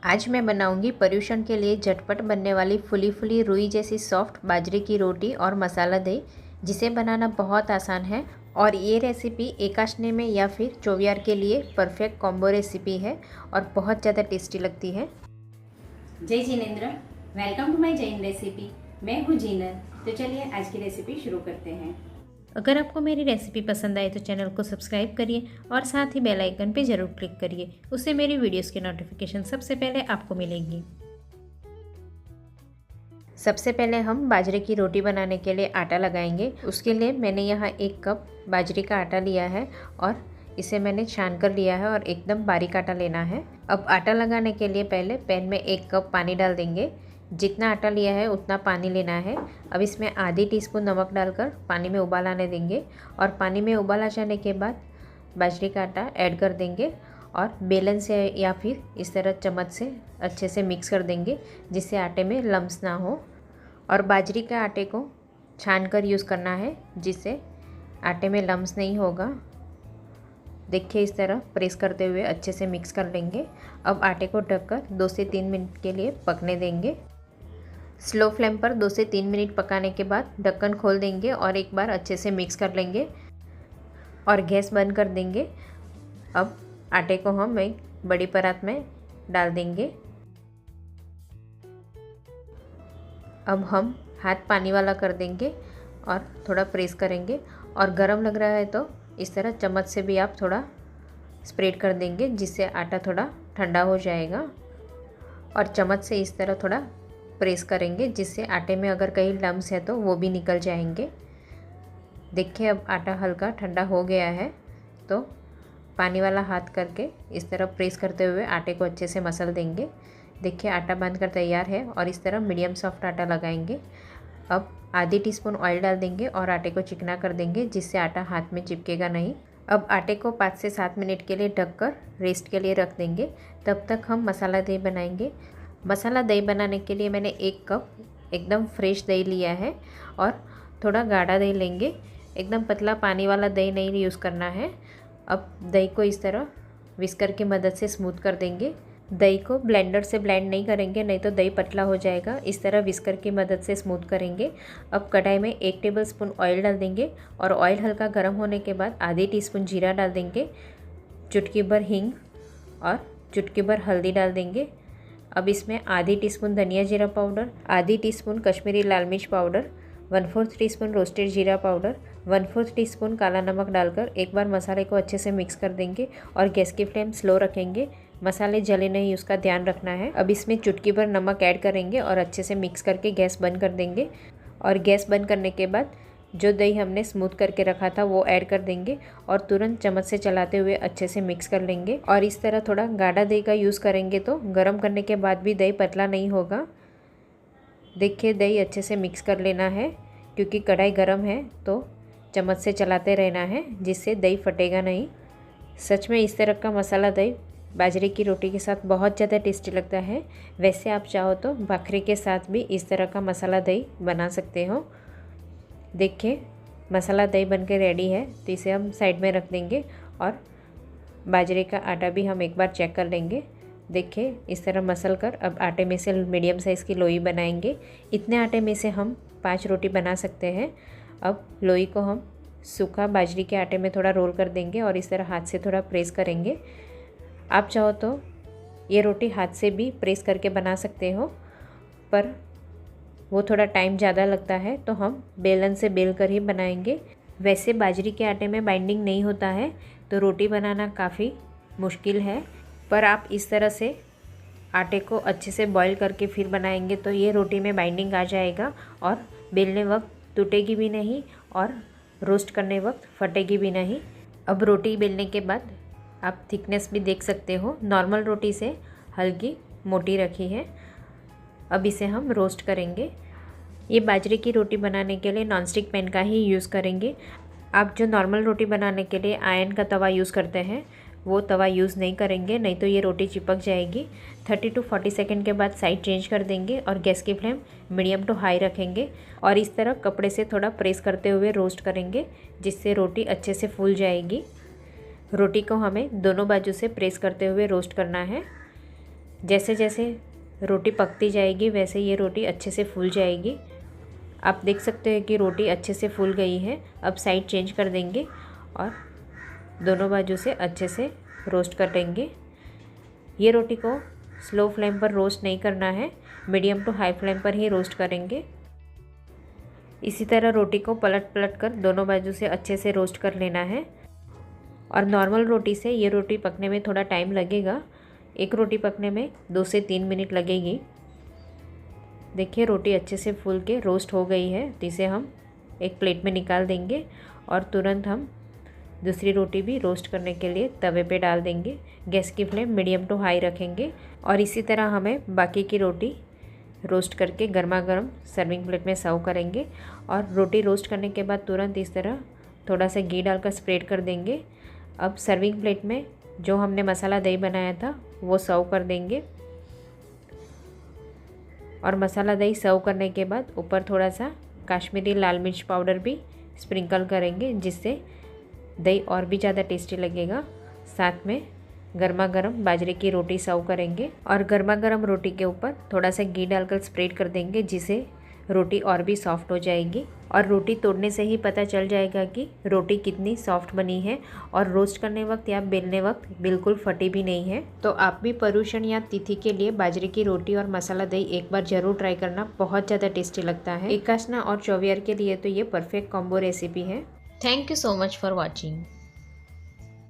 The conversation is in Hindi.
आज मैं बनाऊंगी पर्यूषण के लिए झटपट बनने वाली फुली फुली रुई जैसी सॉफ्ट बाजरे की रोटी और मसाला दही, जिसे बनाना बहुत आसान है। और ये रेसिपी एकाशने में या फिर चोवियार के लिए परफेक्ट कॉम्बो रेसिपी है और बहुत ज़्यादा टेस्टी लगती है। जय जिनेंद्र, welcome to my Jain recipe. मैं हूँ जीनत। तो चलिए आज की रेसिपी शुरू करते हैं। अगर आपको मेरी रेसिपी पसंद आए तो चैनल को सब्सक्राइब करिए और साथ ही बेल आइकन पे ज़रूर क्लिक करिए, उससे मेरी वीडियोस की नोटिफिकेशन सबसे पहले आपको मिलेगी। सबसे पहले हम बाजरे की रोटी बनाने के लिए आटा लगाएंगे। उसके लिए मैंने यहाँ 1 कप बाजरे का आटा लिया है और इसे मैंने छान कर लिया है और एकदम बारीक आटा लेना है। अब आटा लगाने के लिए पहले पैन में 1 कप पानी डाल देंगे। जितना आटा लिया है उतना पानी लेना है। अब इसमें आधी टीस्पून नमक डालकर पानी में उबाल आने देंगे और पानी में उबाल आ जाने के बाद बाजरे का आटा ऐड कर देंगे और बेलन से या फिर इस तरह चम्मच से अच्छे से मिक्स कर देंगे, जिससे आटे में लम्स ना हो। और बाजरे के आटे को छान कर यूज़ करना है, जिससे आटे में लम्स नहीं होगा। देखिए इस तरह प्रेस करते हुए अच्छे से मिक्स कर लेंगे। अब आटे को ढककर 2 से 3 मिनट के लिए पकने देंगे। स्लो फ्लेम पर 2 से 3 मिनट पकाने के बाद ढक्कन खोल देंगे और एक बार अच्छे से मिक्स कर लेंगे और गैस बंद कर देंगे। अब आटे को हम एक बड़ी परात में डाल देंगे। अब हम हाथ पानी वाला कर देंगे और थोड़ा प्रेस करेंगे और गरम लग रहा है तो इस तरह चम्मच से भी आप थोड़ा स्प्रेड कर देंगे, जिससे आटा थोड़ा ठंडा हो जाएगा। और चम्मच से इस तरह थोड़ा प्रेस करेंगे, जिससे आटे में अगर कहीं लम्स है तो वो भी निकल जाएंगे। देखिए अब आटा हल्का ठंडा हो गया है तो पानी वाला हाथ करके इस तरह प्रेस करते हुए आटे को अच्छे से मसल देंगे। देखिए आटा बांधकर तैयार है और इस तरह मीडियम सॉफ्ट आटा लगाएंगे। अब आधी टीस्पून ऑयल डाल देंगे और आटे को चिकना कर देंगे, जिससे आटा हाथ में चिपकेगा नहीं। अब आटे को 5 से 7 मिनट के लिए ढककर रेस्ट के लिए रख देंगे। तब तक हम मसाला दही बनाएंगे। मसाला दही बनाने के लिए मैंने 1 कप एकदम फ्रेश दही लिया है और थोड़ा गाढ़ा दही लेंगे। एकदम पतला पानी वाला दही नहीं यूज़ करना है। अब दही को इस तरह विस्कर की मदद से स्मूथ कर देंगे। दही को ब्लेंडर से ब्लेंड नहीं करेंगे, नहीं तो दही पतला हो जाएगा। इस तरह विस्कर की मदद से स्मूथ करेंगे। अब कढ़ाई में 1 टेबलस्पून ऑयल डाल देंगे और ऑयल हल्का गर्म होने के बाद आधी टीस्पून जीरा डाल देंगे, चुटकी भर हींग और चुटकी भर हल्दी डाल देंगे। अब इसमें आधी टीस्पून धनिया जीरा पाउडर, आधी टीस्पून कश्मीरी लाल मिर्च पाउडर, 1/4 टीस्पून रोस्टेड जीरा पाउडर, 1/4 टीस्पून काला नमक डालकर एक बार मसाले को अच्छे से मिक्स कर देंगे और गैस की फ्लेम स्लो रखेंगे। मसाले जले नहीं, उसका ध्यान रखना है। अब इसमें चुटकी भर नमक ऐड करेंगे और अच्छे से मिक्स करके गैस बंद कर देंगे। और गैस बंद करने के बाद जो दही हमने स्मूथ करके रखा था वो ऐड कर देंगे और तुरंत चम्मच से चलाते हुए अच्छे से मिक्स कर लेंगे। और इस तरह थोड़ा गाढ़ा दही का यूज़ करेंगे तो गर्म करने के बाद भी दही पतला नहीं होगा। देखिए दही अच्छे से मिक्स कर लेना है, क्योंकि कढ़ाई गर्म है तो चम्मच से चलाते रहना है, जिससे दही फटेगा नहीं। सच में इस तरह का मसाला दही बाजरे की रोटी के साथ बहुत ज़्यादा टेस्टी लगता है। वैसे आप चाहो तो भाखरी के साथ भी इस तरह का मसाला दही बना सकते हो। देखिए मसाला दही बनकर रेडी है, तो इसे हम साइड में रख देंगे और बाजरे का आटा भी हम एक बार चेक कर लेंगे। देखिए इस तरह मसल कर अब आटे में से मीडियम साइज़ की लोई बनाएंगे। इतने आटे में से हम 5 रोटी बना सकते हैं। अब लोई को हम सूखा बाजरे के आटे में थोड़ा रोल कर देंगे और इस तरह हाथ से थोड़ा प्रेस करेंगे। आप चाहो तो ये रोटी हाथ से भी प्रेस करके बना सकते हो, पर वो थोड़ा टाइम ज़्यादा लगता है, तो हम बेलन से बेल कर ही बनाएंगे। वैसे बाजरे के आटे में बाइंडिंग नहीं होता है तो रोटी बनाना काफ़ी मुश्किल है, पर आप इस तरह से आटे को अच्छे से बॉईल करके फिर बनाएंगे तो ये रोटी में बाइंडिंग आ जाएगा और बेलने वक्त टूटेगी भी नहीं और रोस्ट करने वक्त फटेगी भी नहीं। अब रोटी बेलने के बाद आप थिकनेस भी देख सकते हो, नॉर्मल रोटी से हल्की मोटी रखी है। अब इसे हम रोस्ट करेंगे। ये बाजरे की रोटी बनाने के लिए नॉनस्टिक पैन का ही यूज़ करेंगे। आप जो नॉर्मल रोटी बनाने के लिए आयरन का तवा यूज़ करते हैं वो तवा यूज़ नहीं करेंगे, नहीं तो ये रोटी चिपक जाएगी। 30 to 40 सेकेंड के बाद साइड चेंज कर देंगे और गैस की फ्लेम मीडियम टू हाई रखेंगे और इस तरह कपड़े से थोड़ा प्रेस करते हुए रोस्ट करेंगे, जिससे रोटी अच्छे से फूल जाएगी। रोटी को हमें दोनों बाजू से प्रेस करते हुए रोस्ट करना है। जैसे जैसे रोटी पकती जाएगी वैसे ये रोटी अच्छे से फूल जाएगी। आप देख सकते हैं कि रोटी अच्छे से फूल गई है। अब साइड चेंज कर देंगे और दोनों बाजू से अच्छे से रोस्ट कर लेंगे। ये रोटी को स्लो फ्लेम पर रोस्ट नहीं करना है, मीडियम टू हाई फ्लेम पर ही रोस्ट करेंगे। इसी तरह रोटी को पलट पलट कर दोनों बाजू से अच्छे से रोस्ट कर लेना है। और नॉर्मल रोटी से ये रोटी पकने में थोड़ा टाइम लगेगा। एक रोटी पकने में 2 से 3 मिनट लगेगी। देखिए रोटी अच्छे से फूल के रोस्ट हो गई है, तो इसे हम एक प्लेट में निकाल देंगे और तुरंत हम दूसरी रोटी भी रोस्ट करने के लिए तवे पे डाल देंगे। गैस की फ्लेम मीडियम टू हाई रखेंगे और इसी तरह हमें बाकी की रोटी रोस्ट करके गर्मा गर्म सर्विंग प्लेट में सर्व करेंगे। और रोटी रोस्ट करने के बाद तुरंत इस तरह थोड़ा सा घी डालकर स्प्रेड कर देंगे। अब सर्विंग प्लेट में जो हमने मसाला दही बनाया था वो सर्व कर देंगे और मसाला दही सर्व करने के बाद ऊपर थोड़ा सा कश्मीरी लाल मिर्च पाउडर भी स्प्रिंकल करेंगे, जिससे दही और भी ज़्यादा टेस्टी लगेगा। साथ में गर्मा गर्म बाजरे की रोटी सर्व करेंगे और गर्मा गर्म रोटी के ऊपर थोड़ा सा घी डालकर स्प्रेड कर देंगे, जिससे रोटी और भी सॉफ्ट हो जाएगी। और रोटी तोड़ने से ही पता चल जाएगा कि रोटी कितनी सॉफ्ट बनी है और रोस्ट करने वक्त या बेलने वक्त बिल्कुल फटी भी नहीं है। तो आप भी पर्युषण या तिथि के लिए बाजरे की रोटी और मसाला दही एक बार ज़रूर ट्राई करना, बहुत ज़्यादा टेस्टी लगता है। एकादशी और चौवियर के लिए तो ये परफेक्ट कॉम्बो रेसिपी है। Thank you so much for watching.